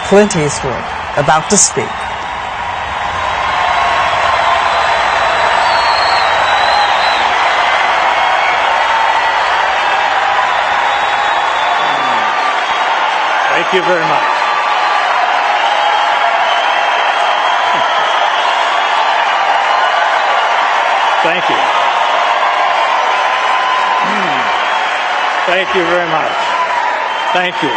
Clint Eastwood, about to speak. Thank you very much. Thank you. Thank you very much. Thank you.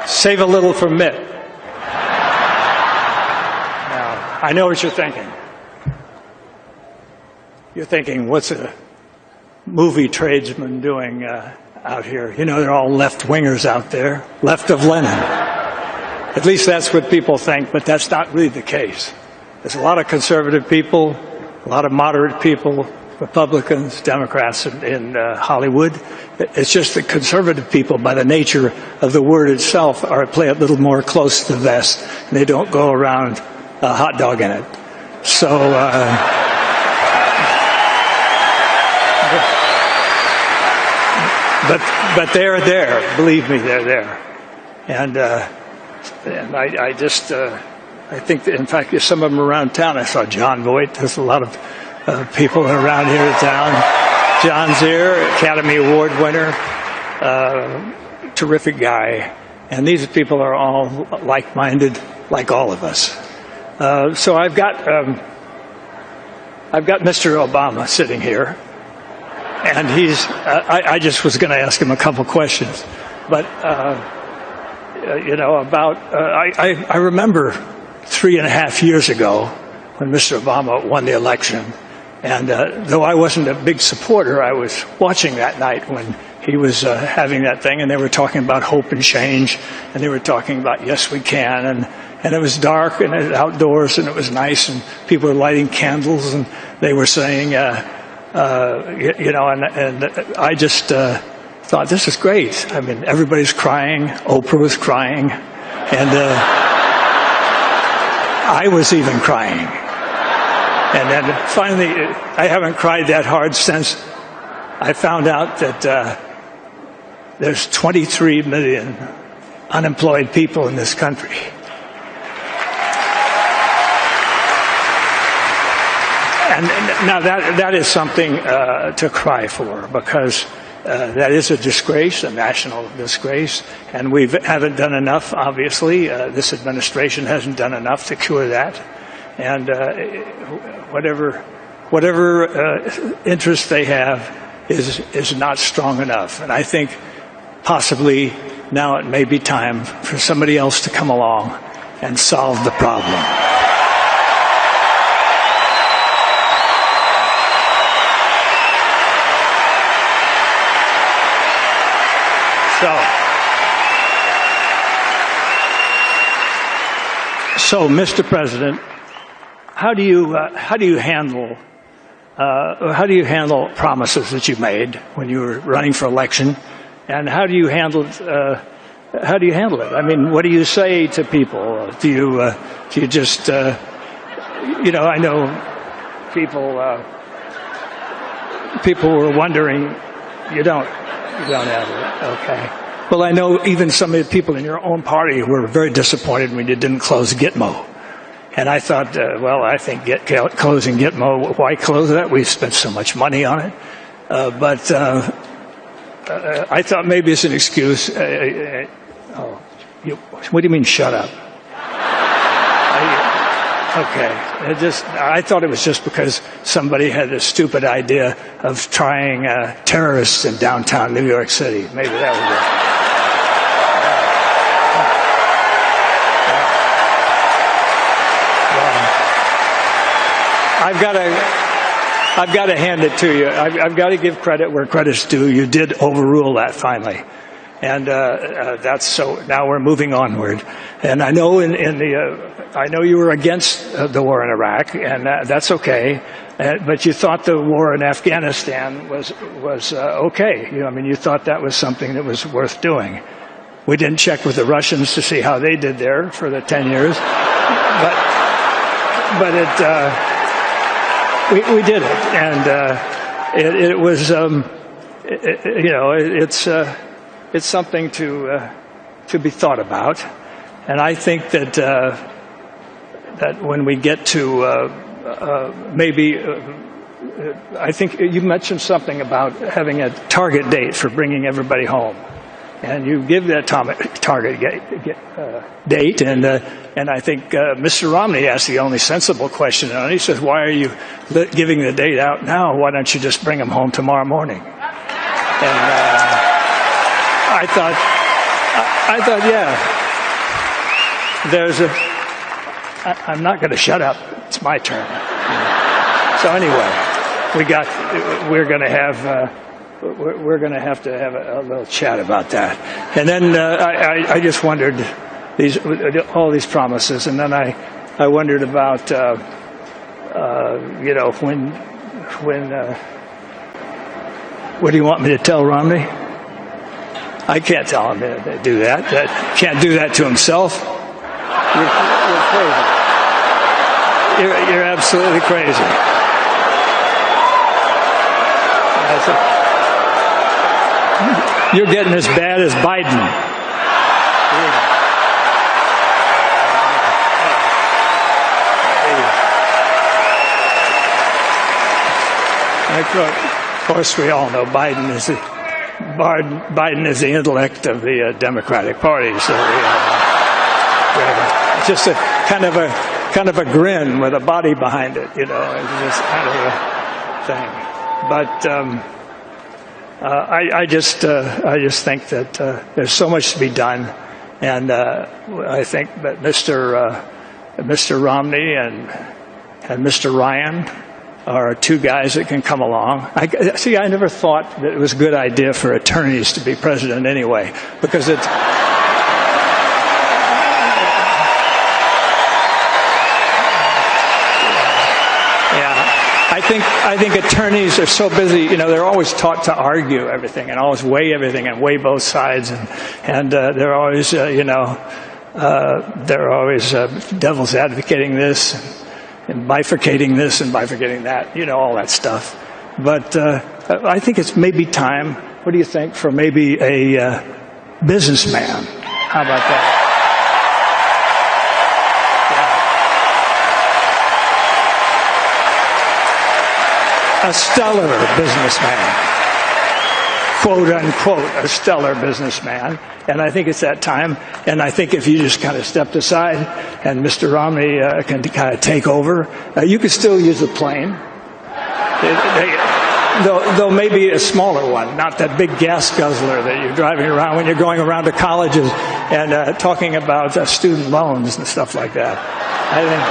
Save a little for Mitt. Now, I know what you're thinking. You're thinking, what's a movie tradesman doing out here? You know, they're all left-wingers out there, left of Lenin. At least that's what people think, but that's not really the case. There's a lot of conservative people, a lot of moderate people, Republicans, Democrats in Hollywood. It's just that conservative people, by the nature of the word itself, play a little more close to the vest, and they don't go around hot dogging it. So, but they're there. Believe me, they're there. And I just, I think that, in fact, there's some of them around town. I saw John Voight. There's a lot of people around here in town. John's here, Academy Award winner, terrific guy. And these people are all like-minded, like all of us. So I've got Mr. Obama sitting here, and I just was going to ask him a couple questions, but you know, I remember 3.5 years ago when Mr. Obama won the election. And though I wasn't a big supporter, I was watching that night when he was having that thing, and they were talking about hope and change, and they were talking about yes, we can, and it was dark and it was outdoors and it was nice, and people were lighting candles, and they were saying, you know, and I just thought, this is great. I mean, everybody's crying. Oprah was crying, and I was even crying. And then finally, I haven't cried that hard since I found out that there's 23 million unemployed people in this country. And now that is something to cry for, because that is a disgrace, a national disgrace, and we haven't done enough, obviously. This administration hasn't done enough to cure that. And whatever interest they have is not strong enough. And I think possibly now it may be time for somebody else to come along and solve the problem. So, Mr. President, how do you handle promises that you made when you were running for election, and how do you handle it? I mean, what do you say to people? Do you just you know? I know people were wondering. You don't have it, okay? Well, I know even some of the people in your own party were very disappointed when you didn't close Gitmo. And I thought, well, I think closing Gitmo, why close that? We've spent so much money on it. But I thought maybe it's an excuse. What do you mean, shut up? Okay. I thought it was just because somebody had a stupid idea of trying terrorists in downtown New York City. Maybe that was it. I've got to hand it to you. I've got to give credit where credit's due. You did overrule that finally, and that's so. Now we're moving onward. And I know I know you were against the war in Iraq, and that's okay. But you thought the war in Afghanistan was okay. I mean, you thought that was something that was worth doing. We didn't check with the Russians to see how they did there for the 10 years, but it. We did it, and it was it's something to be thought about, and I think that when we get to I think you mentioned something about having a target date for bringing everybody home, and you give that target date, and I think Mr. Romney asked the only sensible question, and he says, "Why are you giving the date out now? Why don't you just bring them home tomorrow morning?" And I thought, yeah, I'm not going to shut up. It's my turn. So anyway, we're going to have to have a little chat about that. And then I just wondered all these promises, and then I wondered about when what do you want me to tell Romney? I can't tell him to do that. Can't do that to himself. You're crazy. You're absolutely crazy. You're getting as bad as Biden. Of course, we all know Biden is the intellect of the Democratic Party. So it's just a kind of a grin with a body behind it, It's just kind of a thing. But I just think that there's so much to be done, and I think that Mr. Romney and Mr. Ryan are two guys that can come along. I never thought that it was a good idea for attorneys to be president anyway, because it's. I think attorneys are so busy. They're always taught to argue everything and always weigh everything and weigh both sides, and they're always devil's advocating this and bifurcating this and bifurcating that. All that stuff. But I think it's maybe time. What do you think for maybe a businessman? How about that? A stellar businessman, quote unquote, a stellar businessman. And I think it's that time. And I think if you just kind of stepped aside and Mr. Romney can kind of take over, you could still use a plane. Though maybe a smaller one, not that big gas guzzler that you're driving around when you're going around to colleges and talking about student loans and stuff like that. I think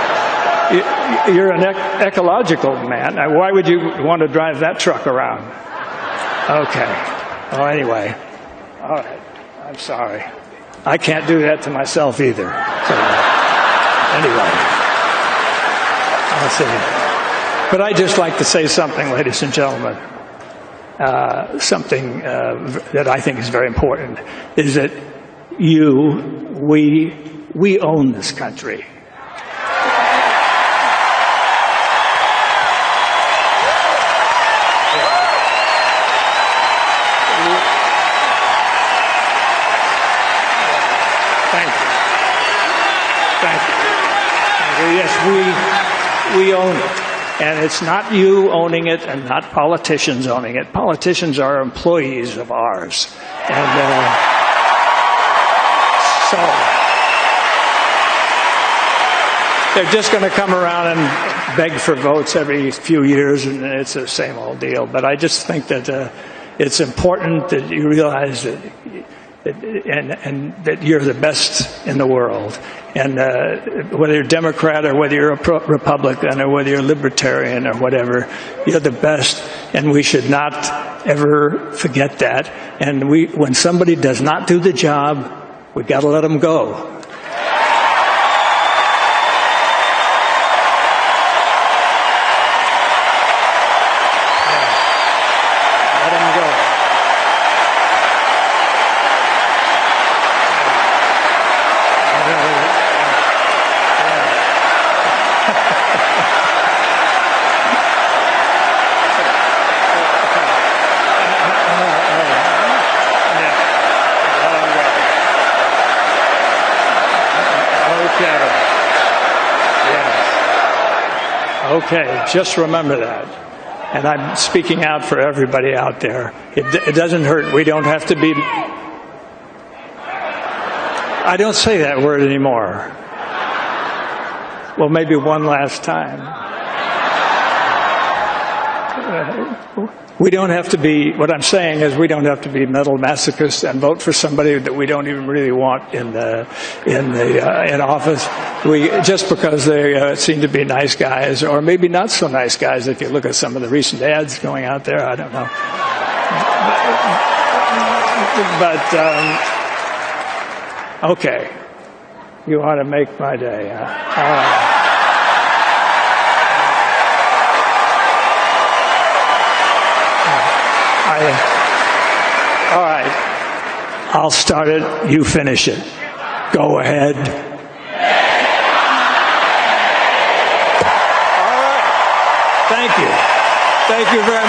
you're an ecological man. Why would you want to drive that truck around? Okay. Well, anyway. All right. I'm sorry. I can't do that to myself either. So, anyway. I'll see. But I'd just like to say something, ladies and gentlemen. Something that I think is very important is that we own this country. Yes, we own it. And it's not you owning it and not politicians owning it. Politicians are employees of ours. And so they're just going to come around and beg for votes every few years, and it's the same old deal. But I just think that it's important that you realize that and that you're the best in the world. And whether you're Democrat or whether you're a Republican or whether you're libertarian or whatever, you're the best, and we should not ever forget that. And when somebody does not do the job, we've got to let them go. Okay, just remember that. And I'm speaking out for everybody out there. It doesn't hurt. We don't have to be... I don't say that word anymore. Well, maybe one last time. We don't have to be, what I'm saying is we don't have to be mental masochists and vote for somebody that we don't even really want in office. Just because they seem to be nice guys, or maybe not so nice guys if you look at some of the recent ads going out there. I don't know. But okay. You want to make my day, huh? All right. All right. I'll start it. You finish it. Go ahead. All right. Thank you. Thank you very much.